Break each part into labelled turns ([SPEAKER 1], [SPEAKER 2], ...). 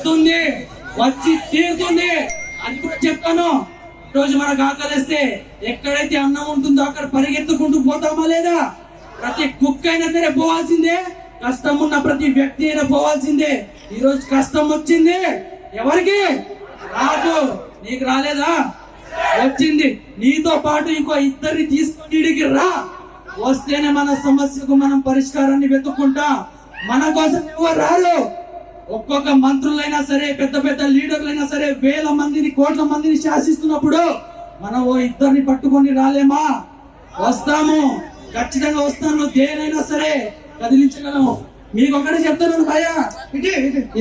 [SPEAKER 1] వస్తుంది, వచ్చి తీరుతుంది అని కూడా చెప్తాను. ఈరోజు మనకు ఆకలిస్తే ఎక్కడైతే అన్నం ఉంటుందో అక్కడ పరిగెత్తుకుంటూ పోతామా లేదా? ప్రతి కుక్క అయినా సరే పోవాల్సిందే, కష్టం ఉన్న ప్రతి వ్యక్తి అయినా పోవాల్సిందే. ఈరోజు కష్టం వచ్చింది ఎవరికి? రాదు. నీకు రాలేదా? వచ్చింది. నీతో పాటు ఇంకో ఇద్దరిని తీసుకొని ఇడికి రా. వస్తేనే మన సమస్యకు మనం పరిష్కారాన్ని వెతుక్కుంటా. మన కోసం ఎవరు రారు. ఒక్కొక్క మంత్రులైనా సరే, పెద్ద పెద్ద లీడర్లైనా సరే, వేల మందిని, కోట్ల మందిని శాసిస్తున్నప్పుడు మనం ఓ ఇద్దరిని పట్టుకొని రాలేమా? వస్తాము, ఖచ్చితంగా వస్తాను. దేనైనా సరే కదిలించగలము. మీకు ఒకటే చెప్తాను భయ,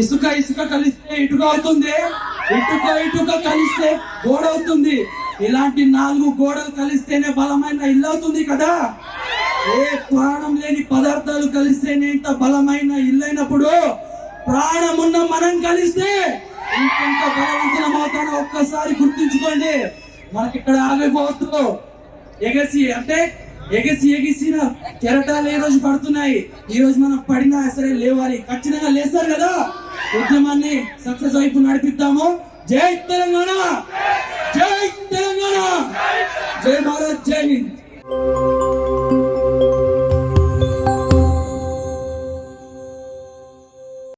[SPEAKER 1] ఇసుక ఇసుక కలిస్తే ఇటుక అవుతుంది, ఇటుక ఇటుక కలిస్తే గోడ అవుతుంది. ఇలాంటి 4 గోడలు కలిస్తేనే బలమైన ఇల్లు అవుతుంది కదా. ఏ ప్రాణం లేని పదార్థాలు కలిస్తేనే ఇంత బలమైన ఇల్లు అయినప్పుడు, ప్రాణం ఉన్న మనం కలిస్తే ఇంకొంత బలవంతం అవుతానో ఒక్కసారి గుర్తించుకోండి. మనకి ఇక్కడ ఆగిపోవద్దు. ఎగిసిన కెరటాలు ఈ రోజు పడుతున్నాయి. ఈ రోజు మనం పడినా సరే లేవాలి. ఖచ్చితంగా లేస్తారు కదా. ఉద్యమాన్ని సక్సెస్ వైపు నడిపిద్దాము. జై తెలంగాణ, జై తెలంగాణ, జై భారత్, జై హింద్.